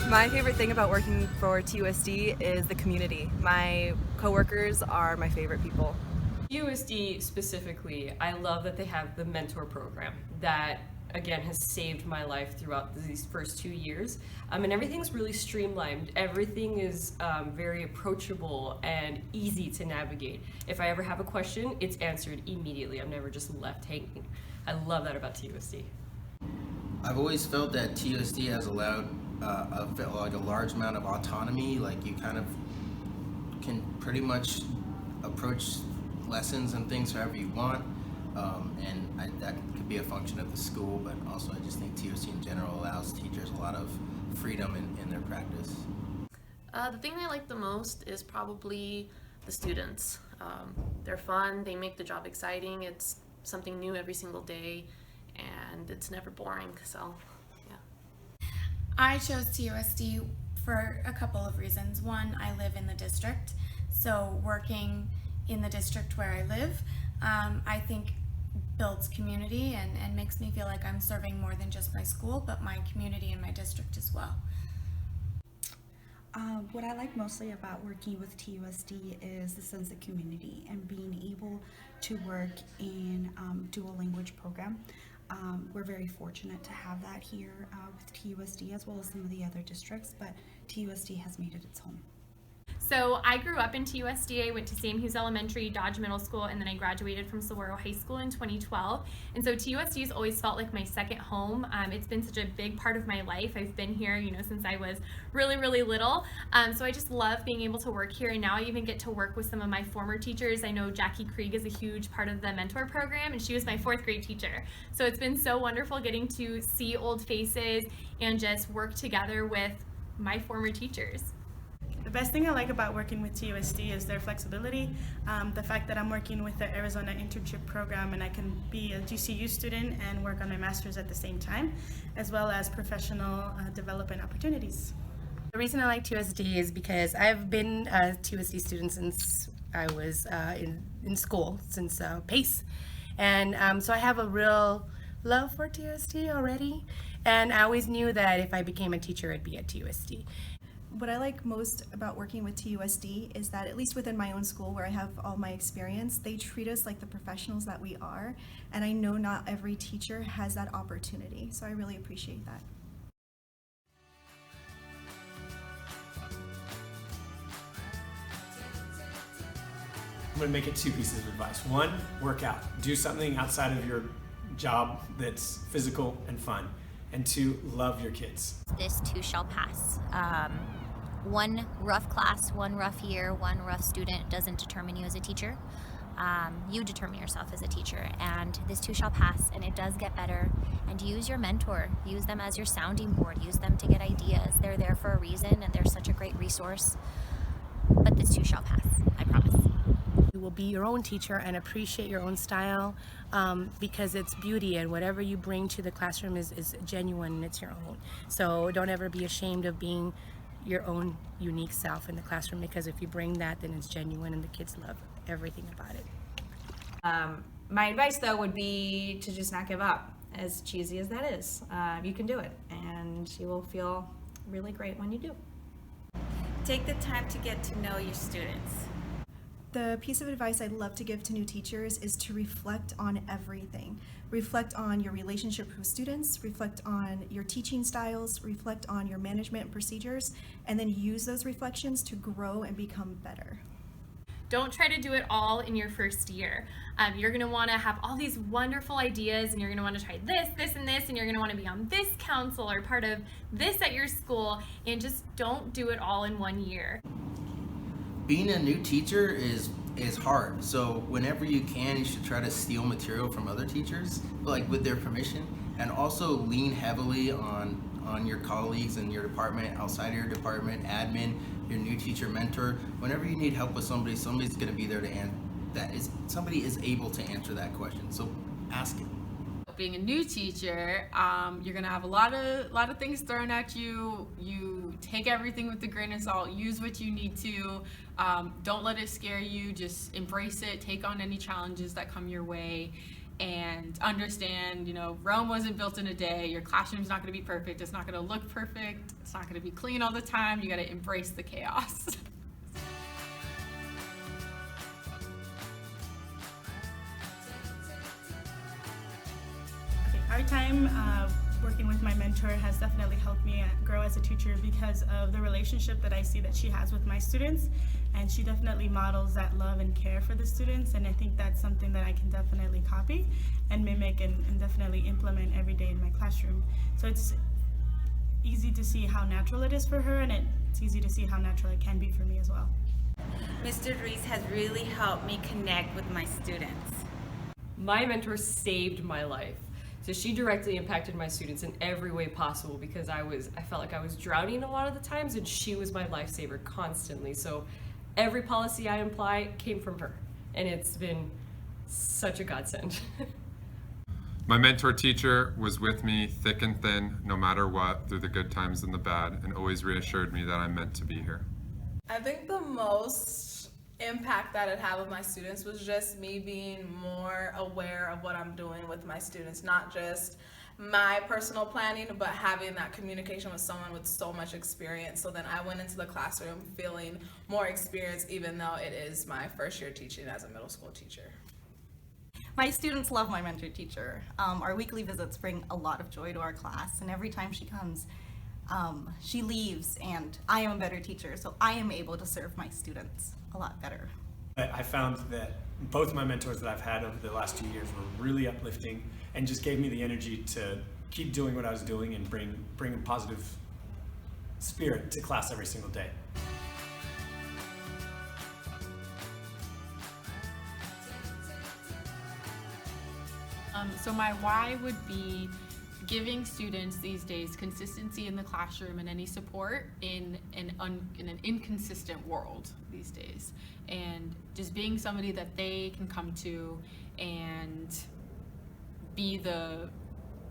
My favorite thing about working for TUSD is the community. My coworkers are my favorite people. TUSD specifically, I love that they have the mentor program that again has saved my life throughout these first 2 years. And everything's really streamlined. Everything is very approachable and easy to navigate. If I ever have a question, it's answered immediately. I'm never just left hanging. I love that about TUSD. I've always felt that TUSD has allowed a large amount of autonomy. Like you kind of can pretty much approach lessons and things however you want, that could be a function of the school, but also I just think TUSD in general allows teachers a lot of freedom in their practice. The thing I like the most is probably the students. They're fun, they make the job exciting, it's something new every single day, and it's never boring, so yeah. I chose TUSD for a couple of reasons. One, I live in the district, so working in the district where I live, I think builds community and makes me feel like I'm serving more than just my school, but my community and my district as well. What I like mostly about working with TUSD is the sense of community and being able to work in dual language program. We're very fortunate to have that here with TUSD as well as some of the other districts, but TUSD has made it its home. So I grew up in TUSD. I went to Sam Hughes Elementary, Dodge Middle School, and then I graduated from Saguaro High School in 2012. And so TUSD has always felt like my second home. It's been such a big part of my life. I've been here, since I was really, really little. So I just love being able to work here. And now I even get to work with some of my former teachers. I know Jackie Krieg is a huge part of the mentor program, and she was my 4th grade teacher. So it's been so wonderful getting to see old faces and just work together with my former teachers. The best thing I like about working with TUSD is their flexibility, the fact that I'm working with the Arizona internship program and I can be a GCU student and work on my master's at the same time, as well as professional development opportunities. The reason I like TUSD is because I've been a TUSD student since I was in school, since PACE. And so I have a real love for TUSD already. And I always knew that if I became a teacher, I'd be at TUSD. What I like most about working with TUSD is that, at least within my own school where I have all my experience, they treat us like the professionals that we are, and I know not every teacher has that opportunity, so I really appreciate that. I'm going to make it 2 pieces of advice. 1, work out. Do something outside of your job that's physical and fun. And 2, love your kids. This too shall pass. One rough class, one rough year, one rough student doesn't determine you as a teacher. You determine yourself as a teacher, and this too shall pass, and it does get better. And use your mentor, use them as your sounding board, use them to get ideas. They're there for a reason, and they're such a great resource. But this too shall pass, I promise. You will be your own teacher and appreciate your own style because it's beauty, and whatever you bring to the classroom is genuine and it's your own. So don't ever be ashamed of being your own unique self in the classroom, because if you bring that, then it's genuine and the kids love everything about it. My advice though would be to just not give up, as cheesy as that is. You can do it, and you will feel really great when you do. Take the time to get to know your students. The piece of advice I'd love to give to new teachers is to reflect on everything. Reflect on your relationship with students, reflect on your teaching styles, reflect on your management procedures, and then use those reflections to grow and become better. Don't try to do it all in your first year. You're going to want to have all these wonderful ideas, and you're going to want to try this, this, and this, and you're going to want to be on this council or part of this at your school, and just don't do it all in one year. Being a new teacher is hard, so whenever you can, you should try to steal material from other teachers, like with their permission, and also lean heavily on your colleagues in your department, outside of your department, admin, your new teacher mentor. Whenever you need help with somebody, somebody's going to be there to somebody is able to answer that question, so ask it. Being a new teacher, you're gonna have a lot of things thrown at you. You take everything with a grain of salt, use what you need to, don't let it scare you, just embrace it, take on any challenges that come your way, and understand, you know, Rome wasn't built in a day. Your classroom's not going to be perfect. It's not going to look perfect. It's not going to be clean all the time. You got to embrace the chaos. Our time working with my mentor has definitely helped me grow as a teacher because of the relationship that I see that she has with my students, and she definitely models that love and care for the students, and I think that's something that I can definitely copy and mimic and definitely implement every day in my classroom. So it's easy to see how natural it is for her, and it's easy to see how natural it can be for me as well. Mr. Reese has really helped me connect with my students. My mentor saved my life. So she directly impacted my students in every way possible because I felt like I was drowning a lot of the times, and she was my lifesaver constantly. So every policy I imply came from her, and it's been such a godsend. My mentor teacher was with me thick and thin, no matter what, through the good times and the bad, and always reassured me that I'm meant to be here. I think the most impact that it had with my students was just me being more aware of what I'm doing with my students, not just my personal planning, but having that communication with someone with so much experience. So then I went into the classroom feeling more experienced, even though it is my first year teaching as a middle school teacher. My students love my mentor teacher. Our weekly visits bring a lot of joy to our class, and every time she comes, she leaves and I am a better teacher, so I am able to serve my students a lot better. I found that both my mentors that I've had over the last 2 years were really uplifting and just gave me the energy to keep doing what I was doing and bring a positive spirit to class every single day. So my why would be giving students these days consistency in the classroom and any support in an inconsistent world these days, and just being somebody that they can come to and be the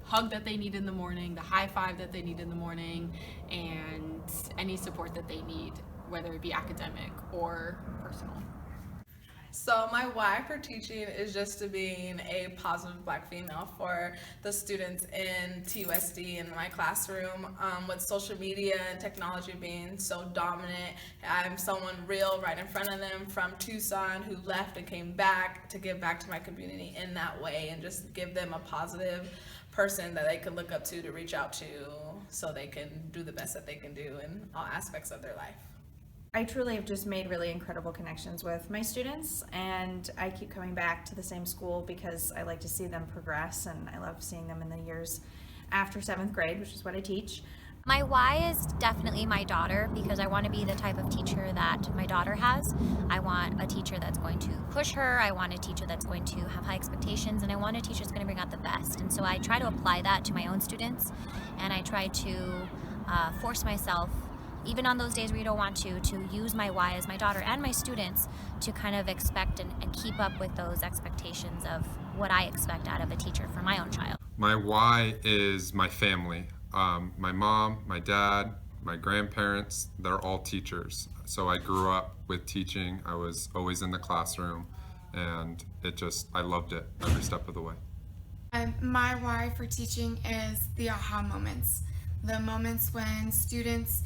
hug that they need in the morning, the high five that they need in the morning, and any support that they need, whether it be academic or personal. So my why for teaching is just to being a positive Black female for the students in TUSD in my classroom. With social media and technology being so dominant, I'm someone real right in front of them from Tucson who left and came back to give back to my community in that way, and just give them a positive person that they can look up to reach out to, so they can do the best that they can do in all aspects of their life. I truly have just made really incredible connections with my students, and I keep coming back to the same school because I like to see them progress, and I love seeing them in the years after 7th grade, which is what I teach. My why is definitely my daughter, because I want to be the type of teacher that my daughter has. I want a teacher that's going to push her, I want a teacher that's going to have high expectations, and I want a teacher that's going to bring out the best. And so I try to apply that to my own students, and I try to force myself, even on those days where you don't want to use my why as my daughter and my students to kind of expect and keep up with those expectations of what I expect out of a teacher for my own child. My why is my family. My mom, my dad, my grandparents, they're all teachers. So I grew up with teaching. I was always in the classroom, and I loved it every step of the way. My why for teaching is the aha moments. The moments when students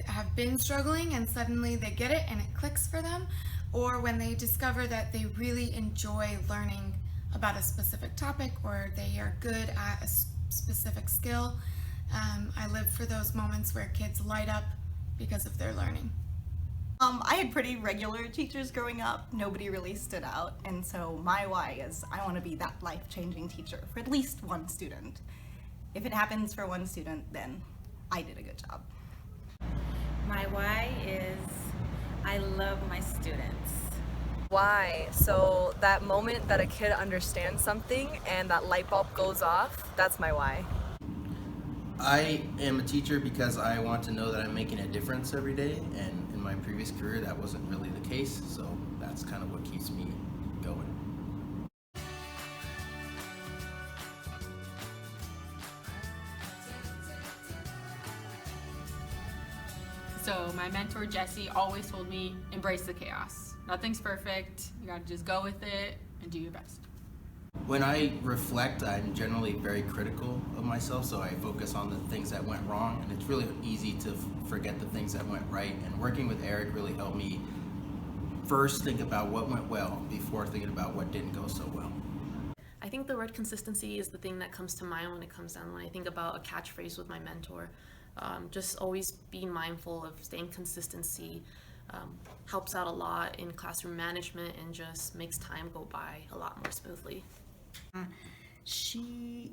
have been struggling and suddenly they get it and it clicks for them, or when they discover that they really enjoy learning about a specific topic, or they are good at a specific skill. I live for those moments where kids light up because of their learning. I had pretty regular teachers growing up. Nobody really stood out, and so my why is I want to be that life-changing teacher for at least one student. If it happens for one student, then I did a good job. My why is I love my students. Why? So that moment that a kid understands something and that light bulb goes off, that's my why. I am a teacher because I want to know that I'm making a difference every day, and in my previous career that wasn't really the case, so that's kind of what keeps me going. So my mentor Jessie always told me, embrace the chaos. Nothing's perfect. You gotta just go with it and do your best. When I reflect, I'm generally very critical of myself, so I focus on the things that went wrong, and it's really easy to forget the things that went right. And working with Eric really helped me first think about what went well before thinking about what didn't go so well. I think the word consistency is the thing that comes to mind when it comes down when I think about a catchphrase with my mentor. Just always being mindful of staying consistency helps out a lot in classroom management and just makes time go by a lot more smoothly. She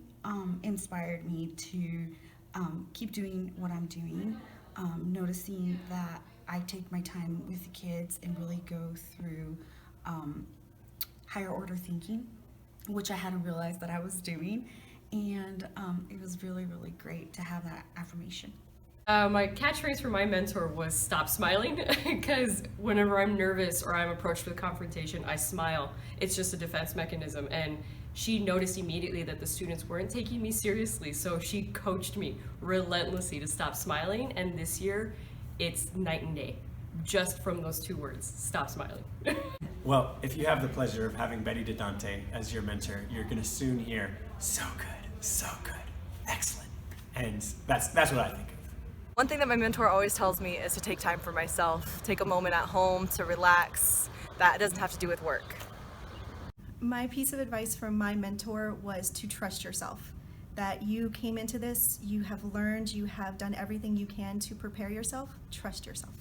inspired me to keep doing what I'm doing, noticing that I take my time with the kids and really go through higher order thinking, which I hadn't realized that I was doing, and it was really, really great to have that affirmation. My catchphrase for my mentor was stop smiling, because whenever I'm nervous or I'm approached with confrontation, I smile. It's just a defense mechanism, and she noticed immediately that the students weren't taking me seriously, so she coached me relentlessly to stop smiling, and this year it's night and day, just from those two words, stop smiling. Well, if you have the pleasure of having Betty DeDante as your mentor, you're going to soon hear, so good, excellent. And that's what I think of. One thing that my mentor always tells me is to take time for myself, take a moment at home to relax. That doesn't have to do with work. My piece of advice from my mentor was to trust yourself. That you came into this, you have learned, you have done everything you can to prepare yourself. Trust yourself.